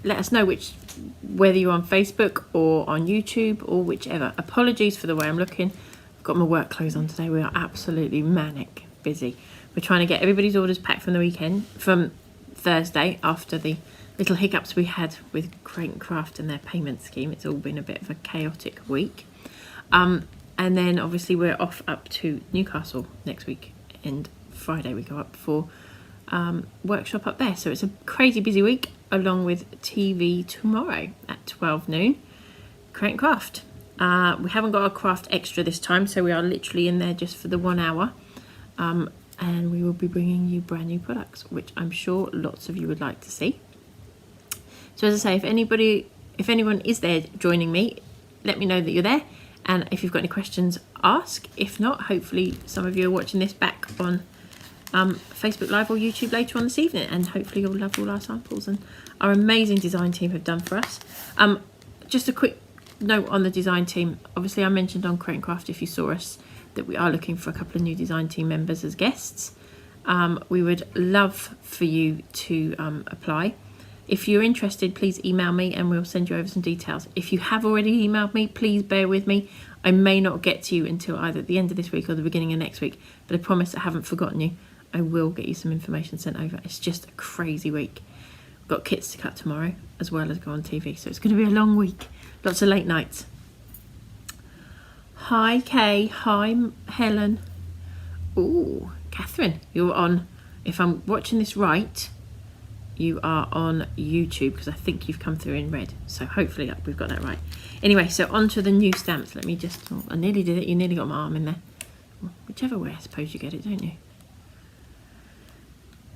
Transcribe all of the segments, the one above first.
let us know whether you're on Facebook or on YouTube or whichever. Apologies for the way I'm looking. I've got my work clothes on today. We are absolutely manic busy. We're trying to get everybody's orders packed from the weekend, from Thursday, after the little hiccups we had with Create and Craft and their payment scheme. It's all been a bit of a chaotic week. And then obviously we're off up to Newcastle next week, and Friday we go up for workshop up there. So it's a crazy busy week, along with TV tomorrow at 12 noon. Create and Craft. We haven't got a craft extra this time, so we are literally in there just for the 1 hour. And we will be bringing you brand new products, which I'm sure lots of you would like to see. So as I say, if anyone is there joining me, let me know that you're there. And if you've got any questions, ask. If not, hopefully some of you are watching this back on Facebook Live or YouTube later on this evening, and hopefully you'll love all our samples and our amazing design team have done for us. Just a quick note on the design team. Obviously I mentioned on Create and Craft, if you saw us, that we are looking for a couple of new design team members as guests. We would love for you to apply. If you're interested, please email me and we'll send you over some details. If you have already emailed me, please bear with me. I may not get to you until either the end of this week or the beginning of next week, but I promise I haven't forgotten you. I will get you some information sent over. It's just a crazy week. We've got kits to cut tomorrow as well as go on TV, so it's going to be a long week. Lots of late nights. Hi Kay, hi Helen. Ooh, Catherine, you're on, if I'm watching this right, you are on YouTube, because I think you've come through in red. So hopefully we've got that right. Anyway, so on to the new stamps. Let me just, oh, I nearly did it. You nearly got my arm in there. Well, whichever way, I suppose you get it, don't you?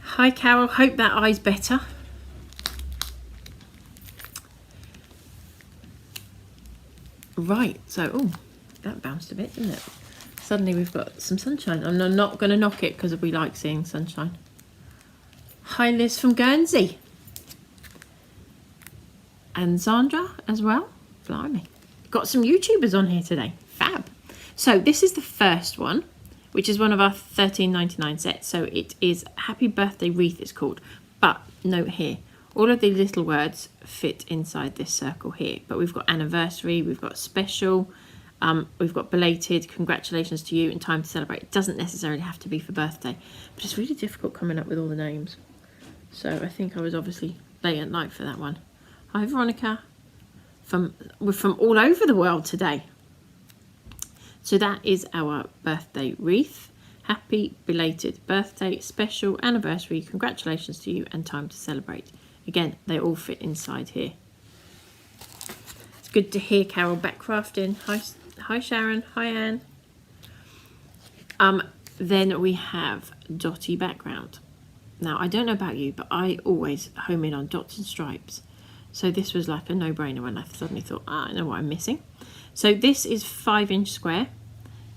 Hi Carol, hope that eye's better. Right, so, oh, that bounced a bit, didn't it? Suddenly we've got some sunshine. I'm not going to knock it because we like seeing sunshine. Hi Liz from Guernsey. And Sandra as well. Blimey. Got some YouTubers on here today. Fab. So this is the first one, which is one of our $13.99 sets. So it is Happy Birthday Wreath, it's called. But note here, all of these little words fit inside this circle here. But we've got anniversary, we've got special, we've got belated, congratulations to you, and time to celebrate. It doesn't necessarily have to be for birthday, but it's really difficult coming up with all the names. So I think I was obviously late at night for that one. Hi Veronica. We're from all over the world today. So that is our birthday wreath. Happy belated birthday, special, anniversary, congratulations to you, and time to celebrate. Again, they all fit inside here. It's good to hear Carol back crafting. Hi Sharon, hi Anne. Then we have Dotty Background. Now, I don't know about you, but I always home in on dots and stripes. So this was like a no-brainer when I suddenly thought, I know what I'm missing. So this is 5-inch square.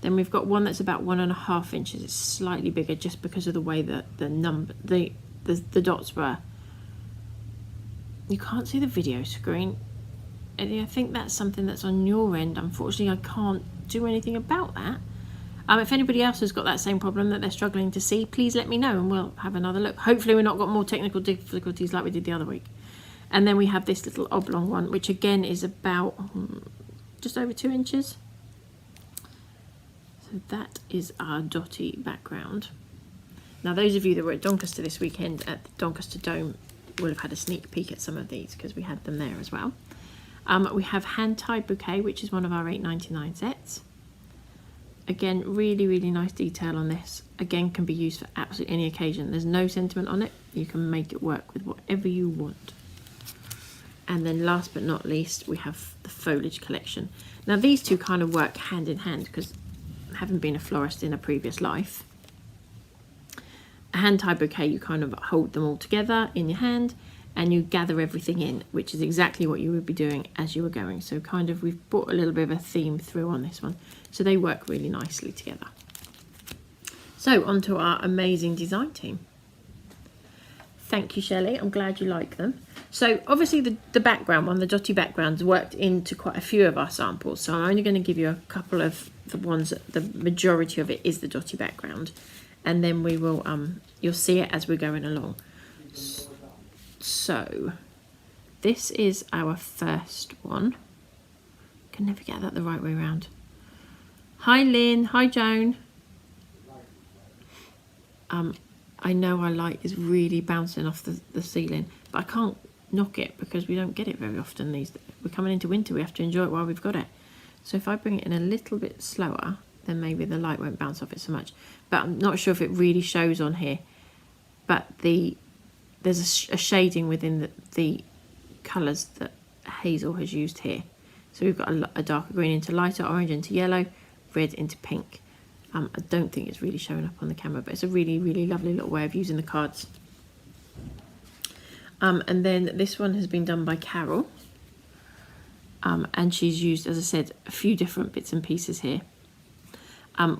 Then we've got one that's about 1.5 inches. It's slightly bigger just because of the way that the dots were. You can't see the video screen. And I think that's something that's on your end. Unfortunately, I can't do anything about that. If anybody else has got that same problem that they're struggling to see, please let me know and we'll have another look. Hopefully we've not got more technical difficulties like we did the other week. And then we have this little oblong one, which again is about just over 2 inches. So that is our Dotty Background. Now those of you that were at Doncaster this weekend at the Doncaster Dome will have had a sneak peek at some of these because we had them there as well. We have hand-tied bouquet, which is one of our $8.99 sets. Again, really, really nice detail on this. Again, can be used for absolutely any occasion. There's no sentiment on it. You can make it work with whatever you want. And then last but not least, we have the Foliage Collection. Now these two kind of work hand in hand because having been a florist in a previous life, a hand-tied bouquet, you kind of hold them all together in your hand and you gather everything in, which is exactly what you would be doing as you were going. So kind of we've brought a little bit of a theme through on this one. So they work really nicely together. So on to our amazing design team. Thank you, Shelley. I'm glad you like them. So obviously the background one, the Dotty Background's worked into quite a few of our samples. So I'm only going to give you a couple of the ones that the majority of it is the Dotty Background. And then we will, you'll see it as we're going along. So this is our first one. Can never get that the right way around. Hi Lynn, hi Joan. I know our light is really bouncing off the ceiling, but I can't knock it because we don't get it very often. We're coming into winter, we have to enjoy it while we've got it. So if I bring it in a little bit slower, then maybe the light won't bounce off it so much. But I'm not sure if it really shows on here. But there's a shading within the colours that Hazel has used here. So we've got a darker green into lighter orange into yellow, red into pink. I don't think it's really showing up on the camera, but it's a really, really lovely little way of using the cards. And then this one has been done by Carol. And she's used, as I said, a few different bits and pieces here.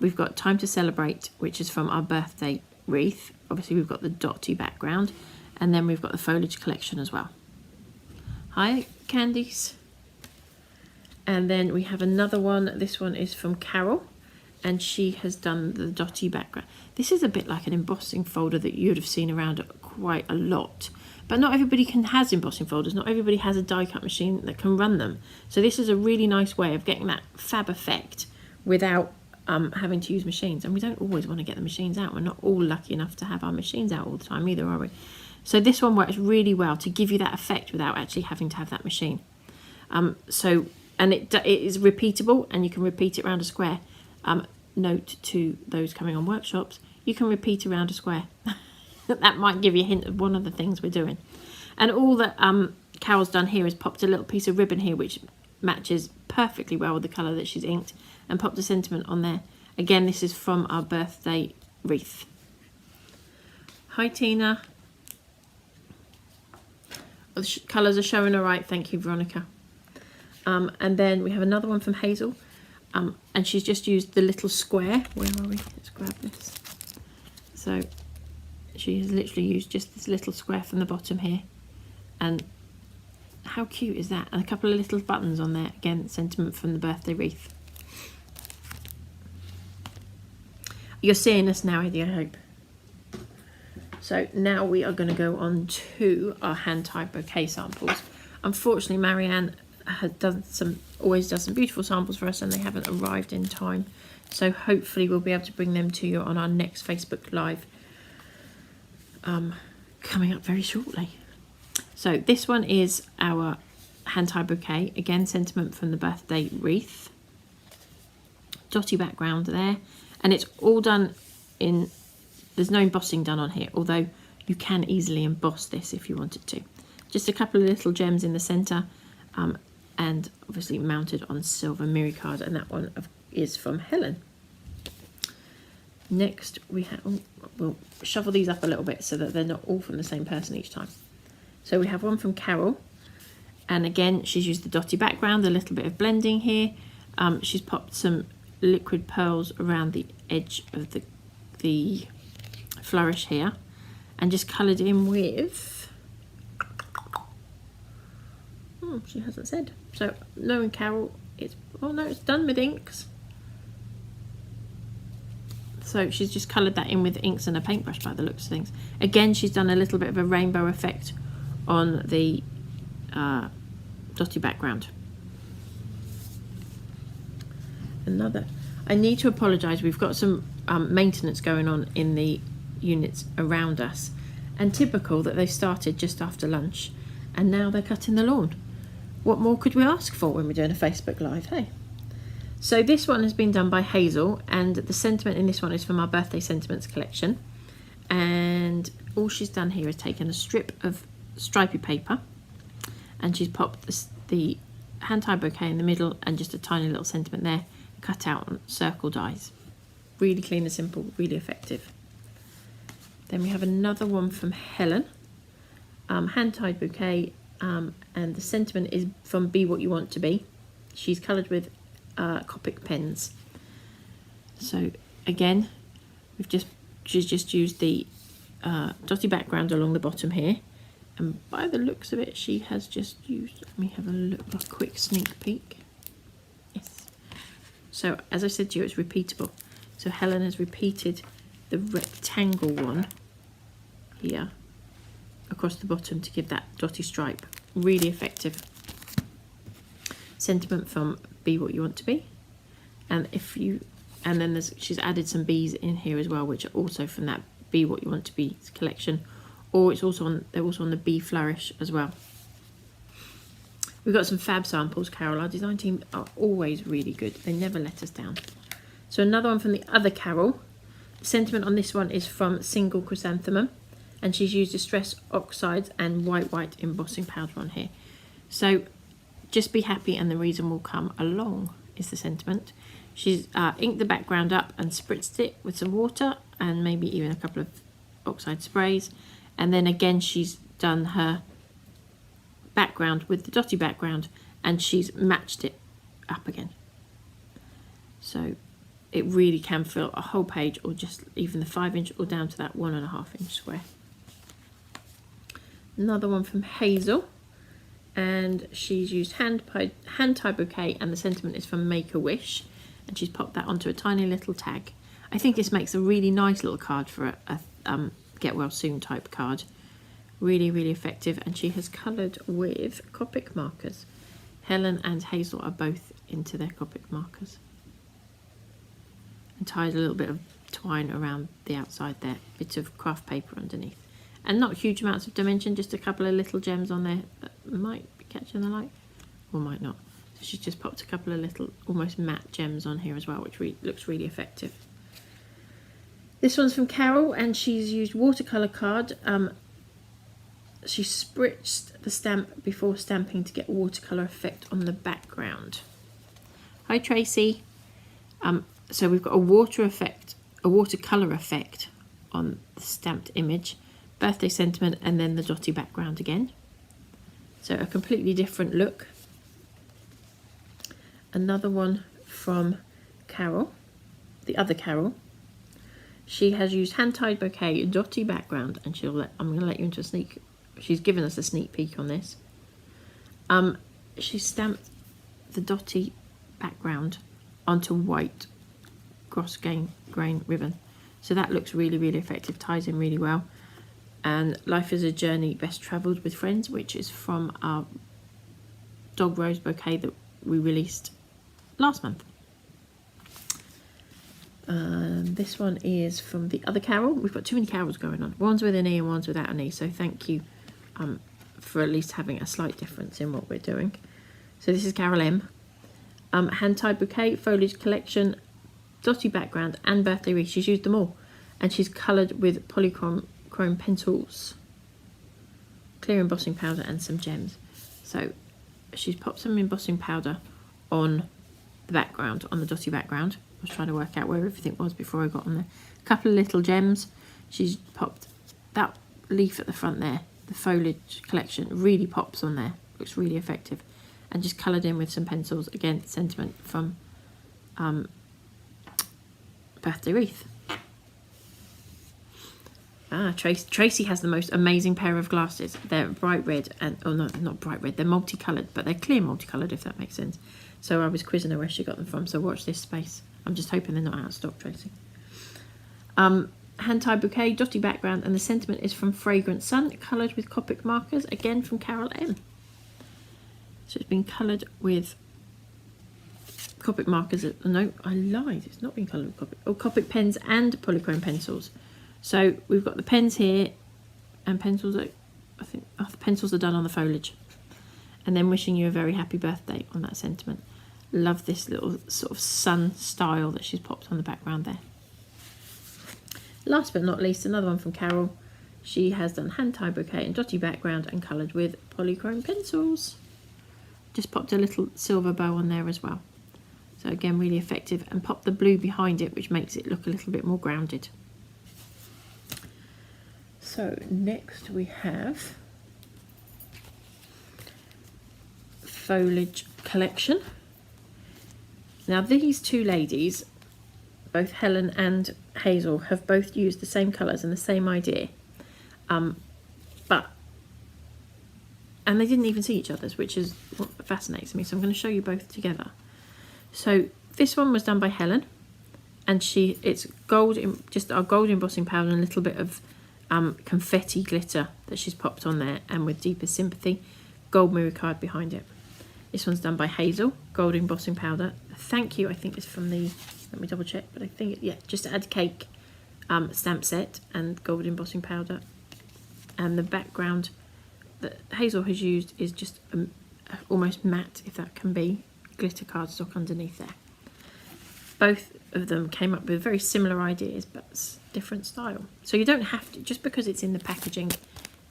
We've got Time to Celebrate, which is from our birthday wreath. Obviously, we've got the Dotty Background. And then we've got the Foliage Collection as well. Hi, Candice. And then we have another one. This one is from Carol. And she has done the Dotty Background. This is a bit like an embossing folder that you'd have seen around quite a lot. But not everybody has embossing folders. Not everybody has a die cut machine that can run them. So this is a really nice way of getting that fab effect without having to use machines. And we don't always want to get the machines out. We're not all lucky enough to have our machines out all the time either, are we? So this one works really well to give you that effect without actually having to have that machine. And it is repeatable, and you can repeat it around a square. Note to those coming on workshops, you can repeat around a square. That might give you a hint of one of the things we're doing. And all that Carol's done here is popped a little piece of ribbon here which matches perfectly well with the colour that she's inked, and popped a sentiment on there. Again, this is from our birthday wreath. Hi Tina. The colours are showing all right, thank you Veronica. And then we have another one from Hazel. And she's just used the little square. Where are we? Let's grab this. So she has literally used just this little square from the bottom here. And how cute is that? And a couple of little buttons on there. Again, sentiment from the birthday wreath. You're seeing us now, Eddie, I hope. So now we are going to go on to our hand-tied bouquet samples. Unfortunately, Marianne always does some beautiful samples for us, and they haven't arrived in time. So hopefully we'll be able to bring them to you on our next Facebook Live coming up very shortly. So this one is our hand-tied bouquet. Again, sentiment from the birthday wreath. Dotty background there. And it's all done in... There's no embossing done on here, although you can easily emboss this if you wanted to. Just a couple of little gems in the centre, and obviously mounted on silver mirror card, and that one is from Helen. Next we have, we'll shuffle these up a little bit so that they're not all from the same person each time. So we have one from Carol, and again she's used the Dotty background, a little bit of blending here. She's popped some liquid pearls around the edge of the flourish here, and just coloured in with, she hasn't said. So knowing Carol, it's, oh no, it's done with inks. So she's just coloured that in with inks and a paintbrush by the looks of things. Again, she's done a little bit of a rainbow effect on the Dotty background. Another, I need to apologise, we've got some maintenance going on in the units around us, and typical that they started just after lunch and now they're cutting the lawn. What more could we ask for when we're doing a Facebook Live, hey? So this one has been done by Hazel, and the sentiment in this one is from our birthday sentiments collection, and all she's done here is taken a strip of stripy paper and she's popped the hand-tied bouquet in the middle and just a tiny little sentiment there, cut out on circle dies. Really clean and simple, really effective. Then we have another one from Helen, hand-tied bouquet, and the sentiment is from Be What You Want to Be. She's coloured with Copic pens. So again, she's just used the Dotty background along the bottom here, and by the looks of it, she has just used. Let me have a quick sneak peek. Yes. So as I said to you, it's repeatable. So Helen has repeated the rectangle one here across the bottom to give that dotty stripe. Really effective. Sentiment from Be What You Want to Be. And then she's added some bees in here as well, which are also from that Be What You Want to Be collection. Or they're also on the Bee Flourish as well. We've got some fab samples, Carol. Our design team are always really good. They never let us down. So another one from the other Carol. The sentiment on this one is from Single Chrysanthemum. And she's used Distress Oxides and white embossing powder on here. So just be happy and the reason will come along is the sentiment. She's inked the background up and spritzed it with some water and maybe even a couple of oxide sprays. And then again, she's done her background with the Dotty Background and she's matched it up again. So it really can fill a whole page or just even the 5-inch or down to that 1.5-inch square. Another one from Hazel. And she's used hand-tie bouquet and the sentiment is from Make-A-Wish. And she's popped that onto a tiny little tag. I think this makes a really nice little card for a get well soon type card. Really, really effective. And she has coloured with Copic markers. Helen and Hazel are both into their Copic markers. And tied a little bit of twine around the outside there. Bit of craft paper underneath. And not huge amounts of dimension, just a couple of little gems on there that might be catching the light. Or might not. So she's just popped a couple of little almost matte gems on here as well, which looks really effective. This one's from Carol and she's used watercolour card. She spritzed the stamp before stamping to get watercolour effect on the background. Hi Tracy. So we've got a watercolour effect on the stamped image, birthday sentiment, and then the Dotty Background again. So a completely different look. Another one from Carol, the other Carol. She has used hand-tied bouquet, Dotty Background, and I'm going to let you into a sneak. She's given us a sneak peek on this. She stamped the Dotty Background onto white cross grain ribbon. So that looks really, really effective, ties in really well. And Life is a Journey Best Travelled with Friends, which is from our Dog Rose bouquet that we released last month. This one is from the other Carol. We've got too many Carols going on. One's with an E and one's without an E. So thank you for at least having a slight difference in what we're doing. So this is Carol M. Hand-tied bouquet, Foliage Collection, Dotty Background and Birthday Wreath. She's used them all. And she's coloured with polychrome pencils, clear embossing powder and some gems. So she's popped some embossing powder on the background, on the Dotty Background. I was trying to work out where everything was before I got on there. A couple of little gems. She's popped that leaf at the front there, the Foliage Collection, really pops on there. Looks really effective. And just coloured in with some pencils. Again, sentiment from Birthday Wreath. Tracy has the most amazing pair of glasses. They're bright red and, oh no, they're not bright red. They're multicoloured, but they're clear multicoloured, if that makes sense. So I was quizzing her where she got them from. So watch this space. I'm just hoping they're not out of stock, Tracy. Hand-tied bouquet, Dotty Background, and the sentiment is from Fragrant Sun, coloured with Copic markers, again from Carol M. So it's been coloured with Copic markers. No, I lied. It's not been coloured with Copic. Oh, Copic pens and polychrome pencils. So we've got the pens here and pencils. I think the pencils are done on the foliage. And then wishing you a very happy birthday on that sentiment. Love this little sort of sun style that she's popped on the background there. Last but not least, another one from Carol. She has done hand-tied bouquet and Dotty Background and coloured with polychrome pencils. Just popped a little silver bow on there as well. So again, really effective. And popped the blue behind it, which makes it look a little bit more grounded. So next we have Foliage Collection. Now these two ladies, both Helen and Hazel, have both used the same colours and the same idea. And they didn't even see each other's, which is what fascinates me. So I'm going to show you both together. So this one was done by Helen, and it's gold, just our gold embossing powder and a little bit of confetti glitter that she's popped on there, and with Deeper Sympathy. gold mirror card behind it. This one's done by Hazel, gold embossing powder. Thank you, I think it's from the, let me double check, but I think, yeah, just add cake stamp set and gold embossing powder. And the background that Hazel has used is just almost matte, if that can be, glitter cardstock underneath there. Both of them came up with very similar ideas, but different style. So you don't have to, just because it's in the packaging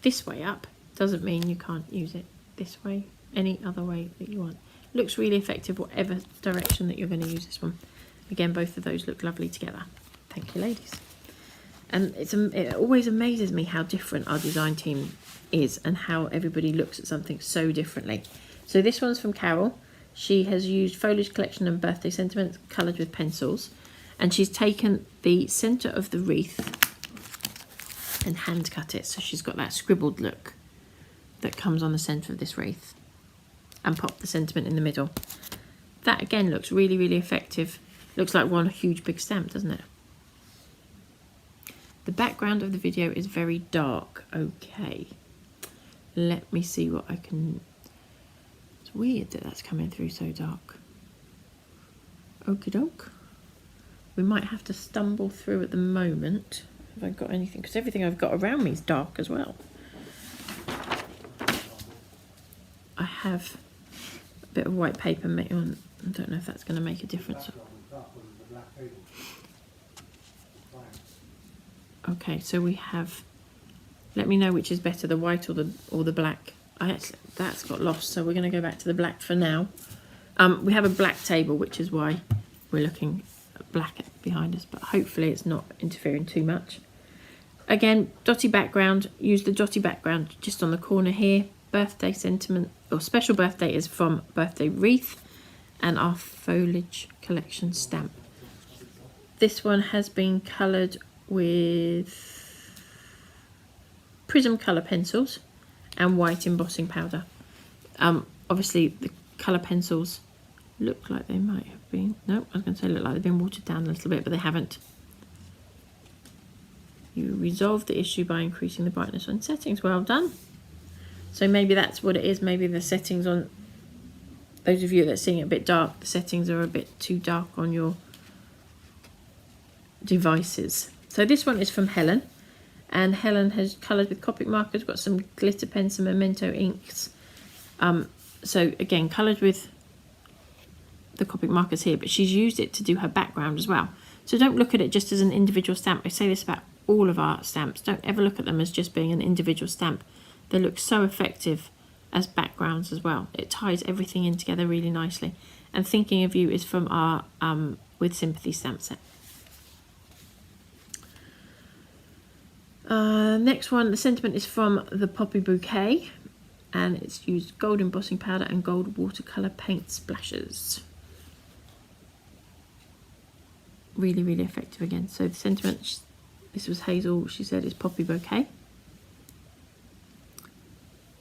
this way up, doesn't mean you can't use it this way, any other way that you want. Looks really effective, whatever direction that you're going to use this one. Again, both of those look lovely together. Thank you, ladies. And it always amazes me how different our design team is and how everybody looks at something so differently. So this one's from Carol. She has used Foliage Collection and Birthday Sentiments coloured with pencils, and she's taken the centre of the wreath and hand cut it, so she's got that scribbled look that comes on the centre of this wreath, and popped the sentiment in the middle. That again looks really, really effective. Looks like one huge big stamp, doesn't it? The background of the video is very dark. Okay, let me see what I can... It's weird that that's coming through so dark. Okie doke. We might have to stumble through at the moment. Have I got anything? Because everything I've got around me is dark as well. I have a bit of white paper on. I don't know if that's going to make a difference. Okay, so we have, let me know which is better, the white or the black. That's got lost, so we're going to go back to the black for now. We have a black table, which is why we're looking at black behind us, but hopefully it's not interfering too much. Again, Dotty Background, use the Dotty Background just on the corner here. Birthday Sentiment, or Special Birthday is from Birthday Wreath, and our Foliage Collection stamp. This one has been coloured with Prism colour pencils and white embossing powder. Obviously the colour pencils look like they might have been, no, I was going to say look like they've been watered down a little bit, but they haven't. You resolve the issue by increasing the brightness on settings. Well done. So maybe that's what it is. Maybe the settings on, those of you that are seeing it a bit dark, the settings are a bit too dark on your devices. So this one is from Helen, and Helen has coloured with Copic markers, got some glitter pens, some Memento inks. So again, coloured with the Copic markers here, but she's used it to do her background as well. So don't look at it just as an individual stamp. I say this about all of our stamps. Don't ever look at them as just being an individual stamp. They look so effective as backgrounds as well. It ties everything in together really nicely. And Thinking of You is from our With Sympathy stamp set. Next one, the sentiment is from the Poppy Bouquet, and it's used gold embossing powder and gold watercolour paint splashes. Really, really effective again. So the sentiment, this was Hazel, she said, is Poppy Bouquet.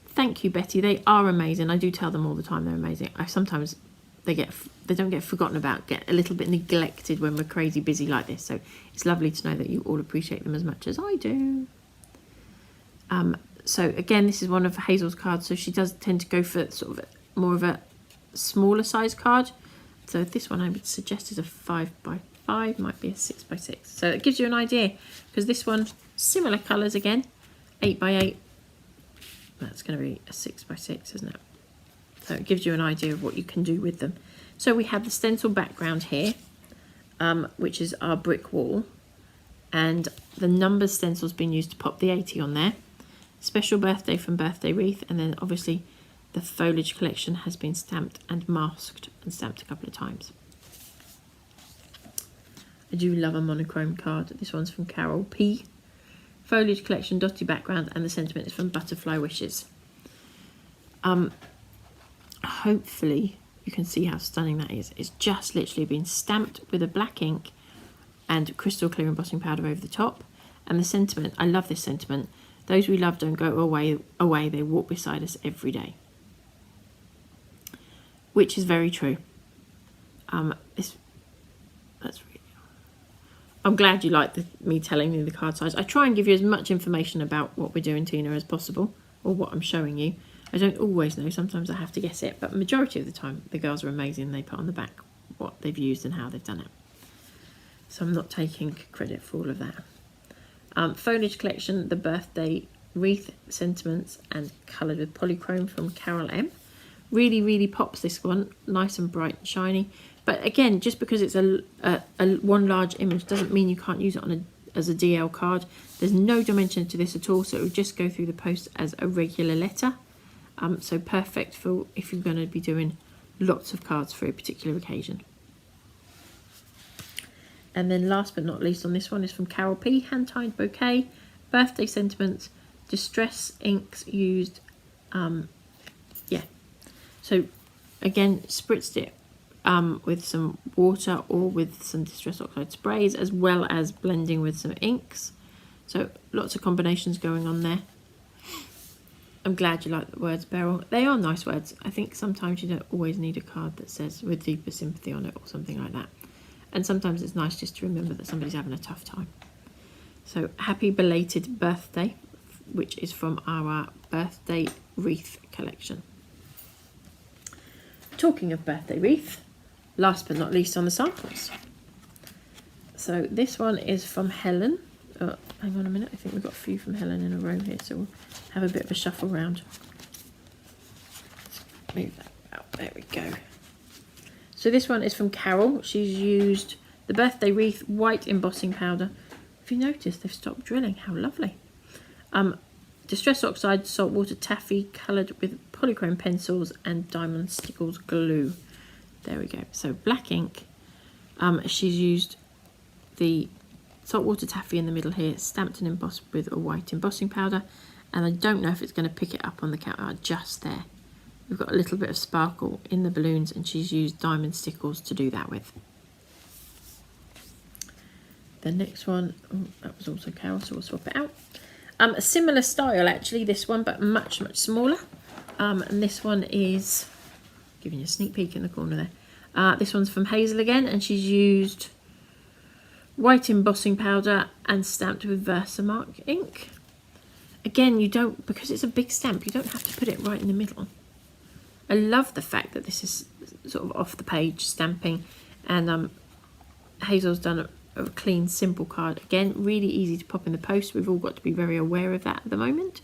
Thank you, Betty. They are amazing. I do tell them all the time they're amazing. Sometimes they don't get forgotten about, get a little bit neglected when we're crazy busy like this. So it's lovely to know that you all appreciate them as much as I do. So again, this is one of Hazel's cards. So she does tend to go for sort of more of a smaller size card. So this one I would suggest is a 5x5, might be a 6x6. So it gives you an idea, because this one, similar colours again, 8x8. That's going to be a 6x6, isn't it? So it gives you an idea of what you can do with them. So we have the stencil background here, which is our brick wall. And the numbers stencil's been used to pop the 80 on there. Special Birthday from Birthday Wreath. And then obviously the Foliage Collection has been stamped and masked and stamped a couple of times. I do love a monochrome card. This one's from Carol P. Foliage Collection, Dotty Background, and the sentiment is from Butterfly Wishes. Hopefully you can see how stunning that is. It's just literally been stamped with a black ink and crystal clear embossing powder over the top. And the sentiment, I love this sentiment. Those we love don't go away, they walk beside us every day. Which is very true. I'm glad you like me telling you the card size. I try and give you as much information about what we're doing, Tina, as possible, or what I'm showing you. I don't always know, sometimes I have to guess it, but majority of the time the girls are amazing. They put on the back what they've used and how they've done it. So I'm not taking credit for all of that. Foliage Collection, the birthday wreath sentiments and coloured with polychrome from Carol M. Really, really pops this one, nice and bright and shiny. But again, just because it's a one large image doesn't mean you can't use it on as a DL card. There's no dimension to this at all, so it would just go through the post as a regular letter. So perfect for if you're going to be doing lots of cards for a particular occasion. And then last but not least on this one is from Carol P. Hand-tied Bouquet, birthday sentiments, distress inks used. Yeah, so again, spritzed it with some water or with some Distress Oxide sprays, as well as blending with some inks. So lots of combinations going on there. I'm glad you like the words, Beryl. They are nice words. I think sometimes you don't always need a card that says with deeper sympathy on it or something like that. And sometimes it's nice just to remember that somebody's having a tough time. So happy belated birthday, which is from our birthday wreath collection. Talking of birthday wreath, last but not least on the samples. So this one is from Helen. Oh, hang on a minute, I think we've got a few from Helen in a row here, so we'll have a bit of a shuffle round. Let's move that out, there we go. So this one is from Carol. She's used the birthday wreath white embossing powder. If you notice, they've stopped drilling, how lovely. Distress Oxide saltwater taffy coloured with polychrome pencils and diamond stickles glue. There we go. So black ink. She's used the saltwater taffy in the middle here, stamped and embossed with a white embossing powder. And I don't know if it's going to pick it up on the counter just there. We've got a little bit of sparkle in the balloons, and she's used diamond stickles to do that with. The next one, oh, that was also Carol, so we'll swap it out. A similar style actually, this one, but much, much smaller. And this one is, giving you a sneak peek in the corner there. This one's from Hazel again, and she's used white embossing powder and stamped with Versamark ink. Again, you don't, because it's a big stamp, you don't have to put it right in the middle. I love the fact that this is sort of off the page stamping, and Hazel's done a clean, simple card. Again, really easy to pop in the post. We've all got to be very aware of that at the moment,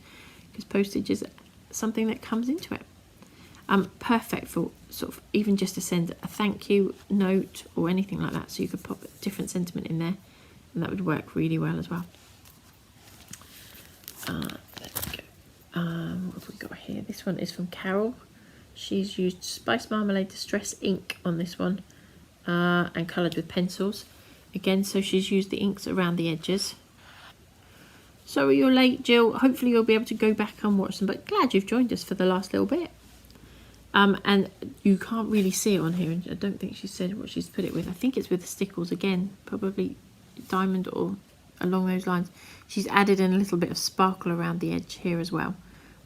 because postage is something that comes into it. Perfect for sort of even just to send a thank you note or anything like that, so you could pop a different sentiment in there, and that would work really well as well. There we go. What have we got here? This one is from Carol. She's used Spice Marmalade Distress ink on this one, and coloured with pencils. Again, so she's used the inks around the edges. Sorry you're late, Jill. Hopefully you'll be able to go back and watch them, but glad you've joined us for the last little bit. And you can't really see it on here, and I don't think she said what she's put it with. I think it's with the stickles again, probably diamond or along those lines. She's added in a little bit of sparkle around the edge here as well,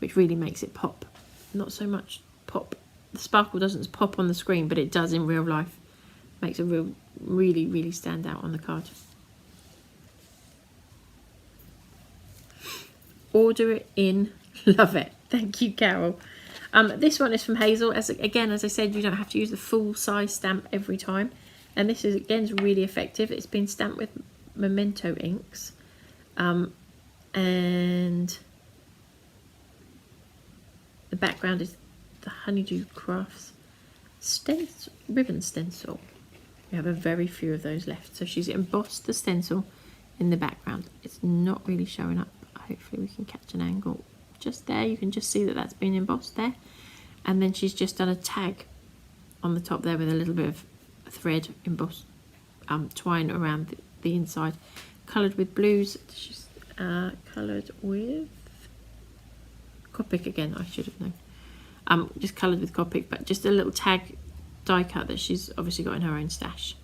which really makes it pop. Not so much pop. The sparkle doesn't pop on the screen, but it does in real life. Makes it really, really stand out on the card. Order it in. Love it. Thank you, Carol. This one is from Hazel. As I said, you don't have to use the full size stamp every time. And this is, again, really effective. It's been stamped with Memento inks. And the background is the Honeydew Crafts ribbon stencil. We have a very few of those left. So she's embossed the stencil in the background. It's not really showing up. Hopefully we can catch an angle just there. You can just see that that's been embossed there. And then she's just done a tag on the top there with a little bit of thread embossed, twine around the inside. Coloured with blues. She's coloured with Copic again, I should have known. Just coloured with Copic, but just a little tag die cut that she's obviously got in her own stash.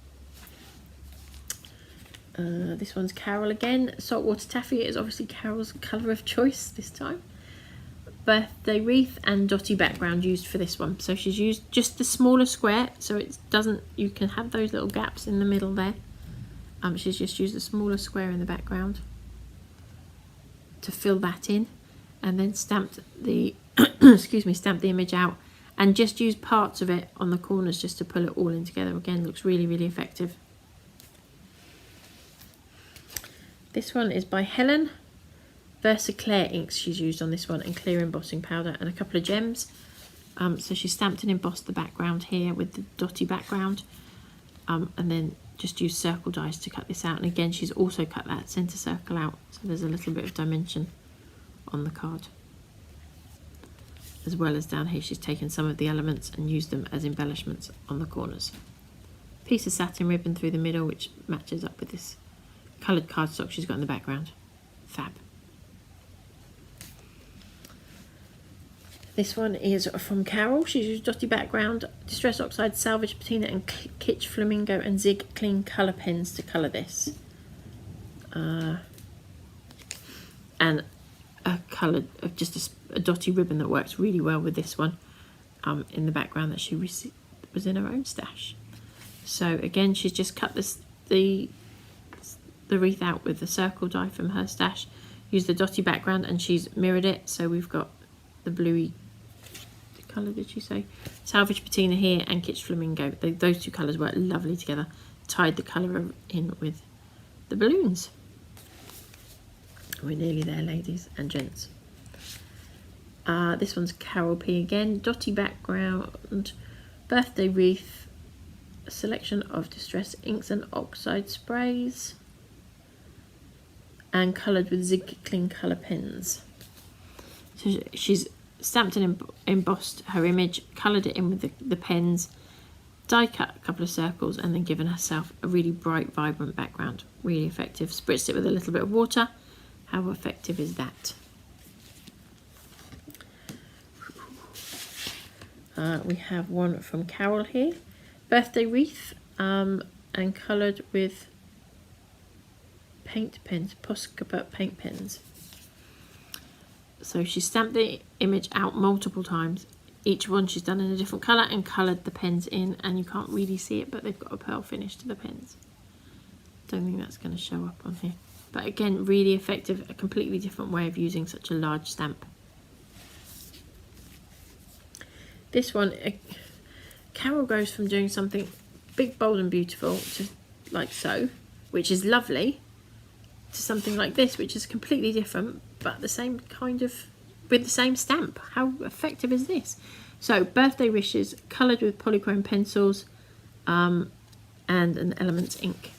This one's Carol again. Saltwater Taffy is obviously Carol's colour of choice this time. Birthday Wreath and Dotty Background used for this one. So she's used just the smaller square, so it doesn't, you can have those little gaps in the middle there. She's just used a smaller square in the background to fill that in, and then stamped the excuse me, stamp the image out and just use parts of it on the corners just to pull it all in together. Again, looks really, really effective. This one is by Helen. Versaclair inks she's used on this one, and clear embossing powder and a couple of gems. So she stamped and embossed the background here with the Dotty Background, and then just used circle dies to cut this out. And again, she's also cut that centre circle out, so there's a little bit of dimension on the card. As well as down here, she's taken some of the elements and used them as embellishments on the corners. Piece of satin ribbon through the middle, which matches up with this coloured cardstock she's got in the background. Fab. This one is from Carol. She's used Dotty Background, Distress Oxide, Salvage Patina and Kitsch Flamingo and Zig Clean colour pens to colour this. And a coloured, just a dotty ribbon that works really well with this one in the background that she was in her own stash. So again, she's just cut the wreath out with the circle die from her stash, used the Dotty Background, and she's mirrored it. So we've got the bluey colour, did she say? Salvage Patina here and Kitsch Flamingo. Those two colours work lovely together. Tied the colour in with the balloons. We're nearly there, ladies and gents. This one's Carol P again. Dotty Background, Birthday Wreath, a selection of Distress inks and oxide sprays, and coloured with Zig Clean colour pens. So she's stamped and embossed her image, coloured it in with the pens, die cut a couple of circles, and then given herself a really bright, vibrant background. Really effective. Spritzed it with a little bit of water. How effective is that? We have one from Carol here. Birthday Wreath, and coloured with paint pens, Posca paint pens. So she stamped the image out multiple times. Each one she's done in a different colour and coloured the pens in, and you can't really see it, but they've got a pearl finish to the pens. Don't think that's going to show up on here. But again, really effective, a completely different way of using such a large stamp. This one, Carol goes from doing something big, bold and beautiful to like so, which is lovely, to something like this, which is completely different, but the same kind of, with the same stamp. How effective is this? So, Birthday Wishes, coloured with polychrome pencils, and an Elements ink.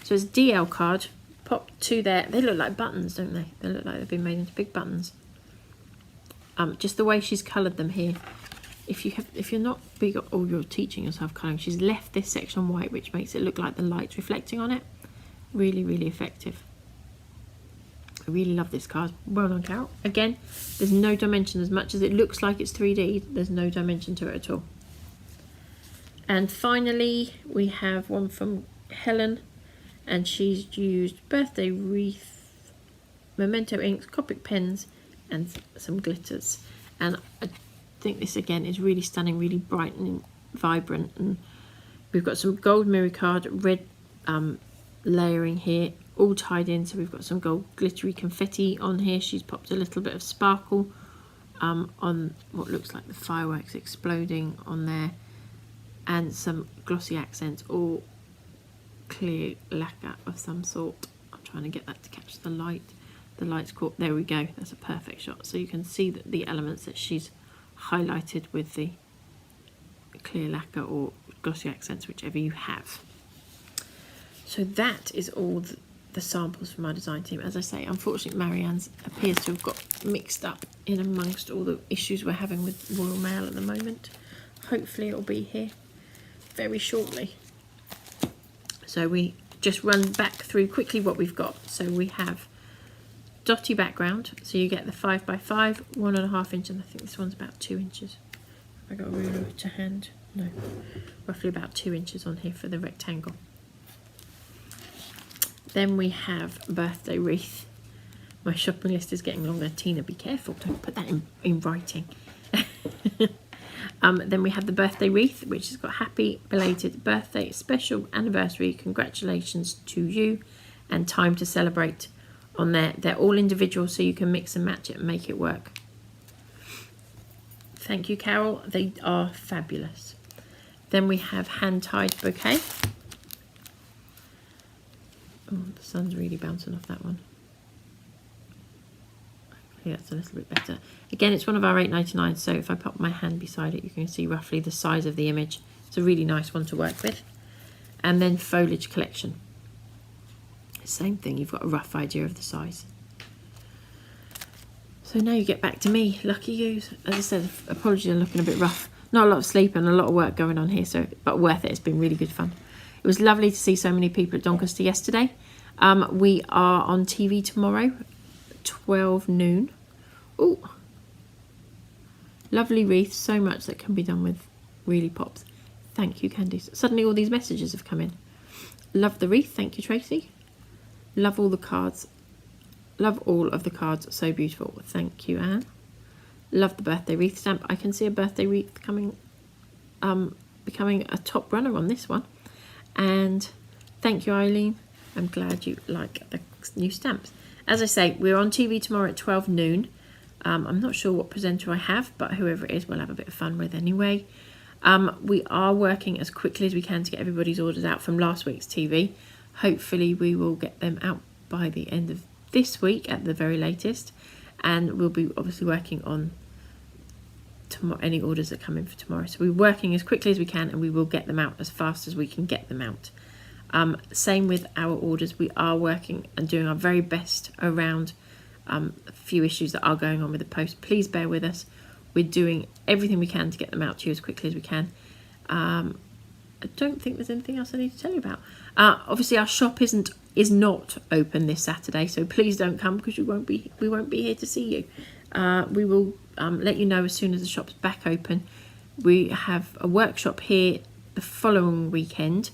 So it's a DL card, popped to there. They look like buttons, don't they? They look like they've been made into big buttons. Just the way she's coloured them here. If you're not big, or you're teaching yourself colouring, she's left this section white, which makes it look like the light's reflecting on it. Really, really effective. I really love this card. Well done, Carol. Again, there's no dimension. As much as it looks like it's 3D, there's no dimension to it at all. And finally, we have one from Helen, and she's used Birthday Wreath, Memento inks, Copic pens, and some glitters. And I think this again is really stunning, really bright and vibrant. And we've got some gold mirror card, red layering here, all tied in. So we've got some gold glittery confetti on here. She's popped a little bit of sparkle on what looks like the fireworks exploding on there, and some glossy accents, all clear lacquer of some sort. I'm trying to get that to catch the light. The light's caught. There we go. That's a perfect shot. So you can see that the elements that she's highlighted with the clear lacquer or glossy accents, whichever you have. So that is all the samples from our design team. As I say, unfortunately Marianne's appears to have got mixed up in amongst all the issues we're having with Royal Mail at the moment. Hopefully it'll be here very shortly. So we just run back through quickly what we've got. So we have Dotty Background, so you get the 5x5, 1.5 inch, and I think this one's about 2 inches. Have I got a ruler to hand? No, roughly about 2 inches on here for the rectangle. Then we have Birthday Wreath. My shopping list is getting longer. Tina, be careful, don't put that in writing. Then we have the Birthday Wreath, which has got happy belated birthday, special anniversary, congratulations to you, and time to celebrate on there. They're all individual, so you can mix and match it and make it work. Thank you, Carol. They are fabulous. Then we have hand-tied bouquet. Oh, the sun's really bouncing off that one. Hopefully that's a little bit better. Again, it's one of our $8.99, so if I pop my hand beside it, you can see roughly the size of the image. It's a really nice one to work with. And then Foliage Collection. Same thing, you've got a rough idea of the size. So now you get back to me. Lucky you. As I said, apologies, I'm looking a bit rough. Not a lot of sleep and a lot of work going on here, so but worth it. It's been really good fun. It was lovely to see so many people at Doncaster yesterday. We are on TV tomorrow, 12 noon. Oh, lovely wreath. So much that can be done with. Really pops. Thank you, Candice. Suddenly all these messages have come in. Love the wreath. Thank you, Tracy. Love all the cards. Love all of the cards. So beautiful. Thank you, Anne. Love the birthday wreath stamp. I can see a birthday wreath coming, becoming a top runner on this one. And thank you, Eileen. I'm glad you like the new stamps. As I say, we're on TV tomorrow at 12 noon. I'm not sure what presenter I have, but whoever it is, we'll have a bit of fun with anyway. We are working as quickly as we can to get everybody's orders out from last week's TV. Hopefully we will get them out by the end of this week at the very latest. And we'll be obviously working on any orders that come in for tomorrow. So we're working as quickly as we can, and we will get them out as fast as we can get them out. Same with our orders. We are working and doing our very best around a few issues that are going on with the post. Please bear with us. We're doing everything we can to get them out to you as quickly as we can. I don't think there's anything else I need to tell you about. Obviously our shop is not open this Saturday, so please don't come, because we won't be here to see you. We will let you know as soon as the shop's back open. We have a workshop here the following weekend,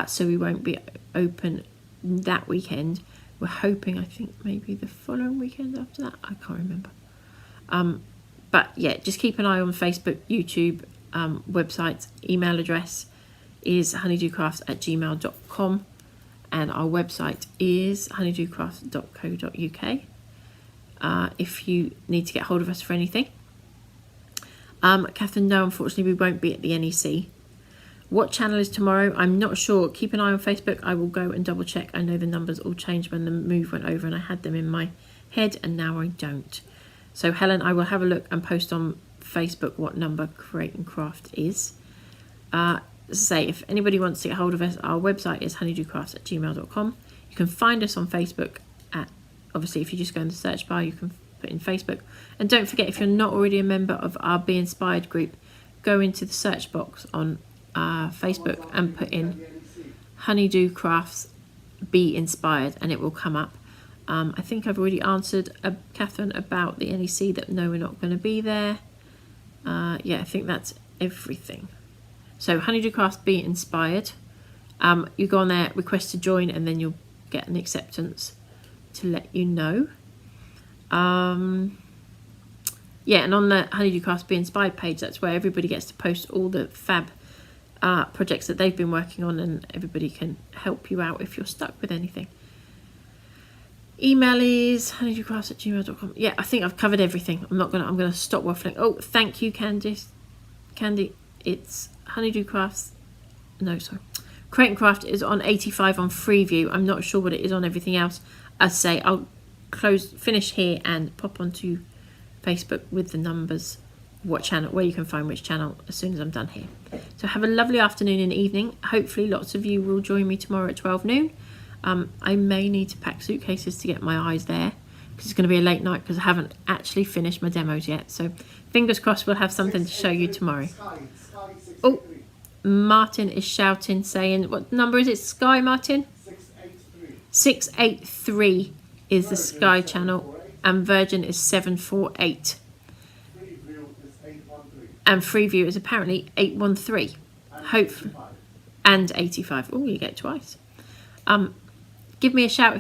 so we won't be open that weekend. We're hoping, I think, maybe the following weekend after that. I can't remember. But yeah, just keep an eye on Facebook, YouTube, websites. Email address is honeydewcrafts@gmail.com, and our website is honeydewcrafts.co.uk. If you need to get hold of us for anything. Catherine, no, unfortunately we won't be at the NEC. What channel is tomorrow? I'm not sure. Keep an eye on Facebook. I will go and double check. I know the numbers all changed when the move went over, and I had them in my head, and now I don't. So Helen, I will have a look and post on Facebook what number Create and Craft is. Say, if anybody wants to get hold of us, our website is honeydewcrafts@gmail.com. You can find us on Facebook at, obviously, if you just go in the search bar, you can put in Facebook. And don't forget, if you're not already a member of our Be Inspired group, go into the search box on Facebook and put in Honeydew Crafts Be Inspired, and it will come up. I think I've already answered Catherine about the NEC, that no, we're not going to be there. Yeah, I think that's everything. So Honeydew Crafts Be Inspired. You go on there, request to join, and then you'll get an acceptance to let you know. Yeah, and on the Honeydew Crafts Be Inspired page, that's where everybody gets to post all the fab projects that they've been working on, and everybody can help you out if you're stuck with anything. Email is honeydewcrafts@gmail.com. Yeah, I think I've covered everything. I'm gonna stop waffling. Oh, thank you, Candy. It's Honeydew Crafts. No, sorry. Create and Craft is on 85 on Freeview. I'm not sure what it is on everything else. I'd say I'll finish here and pop onto Facebook with the numbers, what channel, where you can find which channel, as soon as I'm done here. So have a lovely afternoon and evening. Hopefully lots of you will join me tomorrow at 12 noon. I may need to pack suitcases to get my eyes there, because it's going to be a late night, because I haven't actually finished my demos yet. So fingers crossed we'll have something to show you tomorrow. Oh, Martin is shouting, saying, what number is it, Sky, Martin? 683 is the Sky channel, and Virgin is 748. And Freeview is apparently 813. Hopefully, and 85. Oh, you get twice. Give me a shout if